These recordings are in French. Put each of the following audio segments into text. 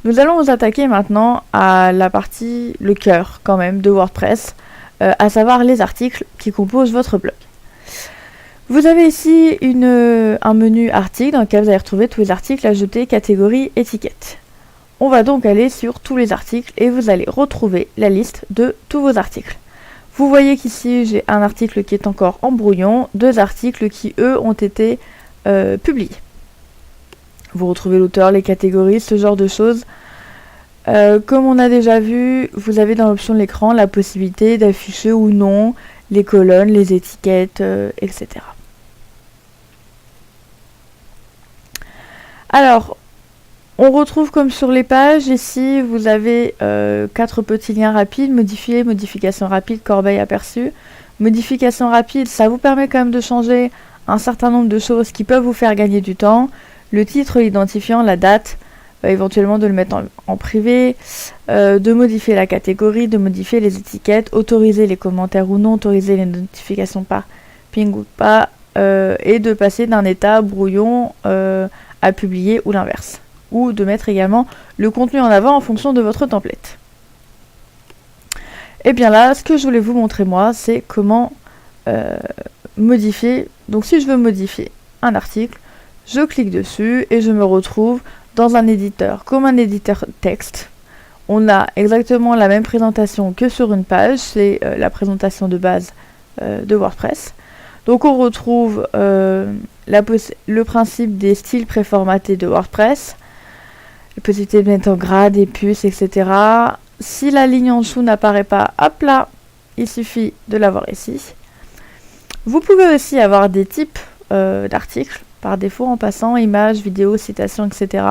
Nous allons nous attaquer maintenant à la partie, le cœur quand même de WordPress, à savoir les articles qui composent votre blog. Vous avez ici un menu articles dans lequel vous allez retrouver tous les articles ajoutés, catégories, étiquettes. On va donc aller sur tous les articles et vous allez retrouver la liste de tous vos articles. Vous voyez qu'ici j'ai un article qui est encore en brouillon, 2 articles qui eux ont été publiés. Vous retrouvez l'auteur, les catégories, ce genre de choses. Comme on a déjà vu, vous avez dans l'option de l'écran la possibilité d'afficher ou non les colonnes, les étiquettes, etc. Alors, on retrouve comme sur les pages, ici vous avez 4 petits liens rapides, modifier, modification rapide, corbeille aperçue. Modification rapide, ça vous permet quand même de changer un certain nombre de choses qui peuvent vous faire gagner du temps. Le titre, l'identifiant, la date, éventuellement de le mettre en privé, de modifier la catégorie, de modifier les étiquettes, autoriser les commentaires ou non, autoriser les notifications par ping ou pas, et de passer d'un état brouillon à publier ou l'inverse. Ou de mettre également le contenu en avant en fonction de votre template. Et bien là, ce que je voulais vous montrer moi, c'est comment modifier. Donc si je veux modifier un article, je clique dessus et je me retrouve dans un éditeur, comme un éditeur texte. On a exactement la même présentation que sur une page, c'est la présentation de base de WordPress. Donc on retrouve le principe des styles préformatés de WordPress, la possibilité de mettre en gras, des puces, etc. Si la ligne en dessous n'apparaît pas, hop là, il suffit de l'avoir ici. Vous pouvez aussi avoir des types d'articles, par défaut en passant images, vidéos, citations, etc.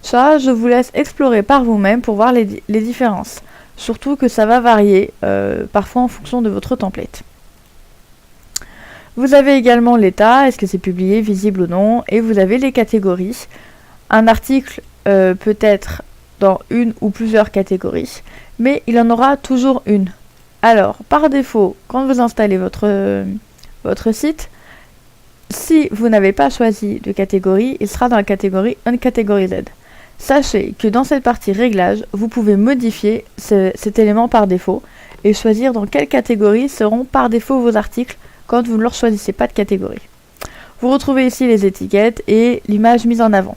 Ça, je vous laisse explorer par vous-même pour voir les différences. Surtout que ça va varier, parfois en fonction de votre template. Vous avez également l'état, est-ce que c'est publié, visible ou non, et vous avez les catégories. Un article peut être dans une ou plusieurs catégories, mais il en aura toujours une. Alors, par défaut, quand vous installez votre site, si vous n'avez pas choisi de catégorie, il sera dans la catégorie Uncategorized. Sachez que dans cette partie réglage, vous pouvez modifier cet élément par défaut et choisir dans quelle catégorie seront par défaut vos articles quand vous ne leur choisissez pas de catégorie. Vous retrouvez ici les étiquettes et l'image mise en avant.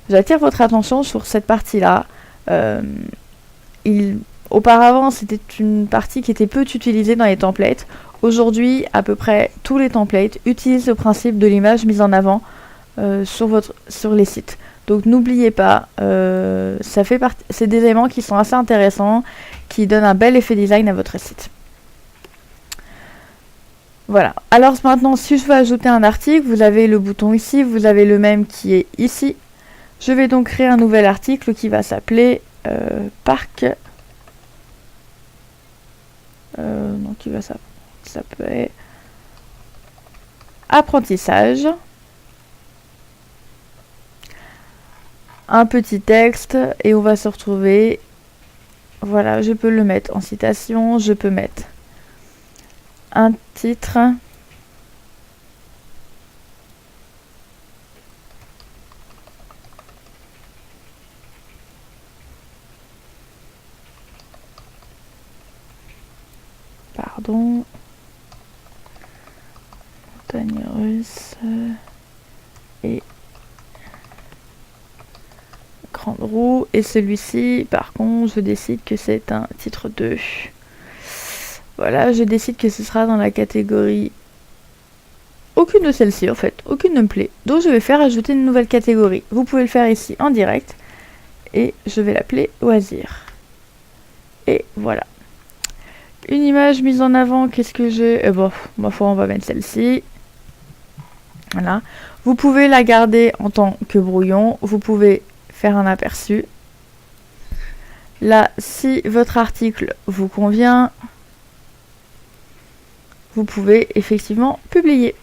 J'attire votre attention sur cette partie-là. Auparavant, c'était une partie qui était peu utilisée dans les templates. Aujourd'hui, à peu près tous les templates utilisent le principe de l'image mise en avant sur les sites. Donc n'oubliez pas, c'est des éléments qui sont assez intéressants, qui donnent un bel effet design à votre site. Voilà. Alors maintenant, si je veux ajouter un article, vous avez le bouton ici, vous avez le même qui est ici. Je vais donc créer un nouvel article qui va s'appeler Parc. Donc il va s'appeler Apprentissage. Un petit texte et on va se retrouver. Voilà, je peux le mettre en citation, je peux mettre un titre. Pardon. Montagne russe et grande roue. Et celui-ci, par contre, je décide que c'est un titre 2. Voilà, je décide que ce sera dans la catégorie. Aucune de celles-ci, en fait. Aucune ne me plaît. Donc, je vais faire ajouter une nouvelle catégorie. Vous pouvez le faire ici en direct. Et je vais l'appeler loisir. Et voilà. Une image mise en avant, qu'est-ce que j'ai? Bon, ma foi, on va mettre celle-ci. Voilà. Vous pouvez la garder en tant que brouillon. Vous pouvez faire un aperçu. Là, si votre article vous convient, vous pouvez effectivement publier.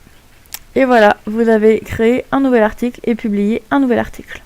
Et voilà, vous avez créé un nouvel article et publié un nouvel article.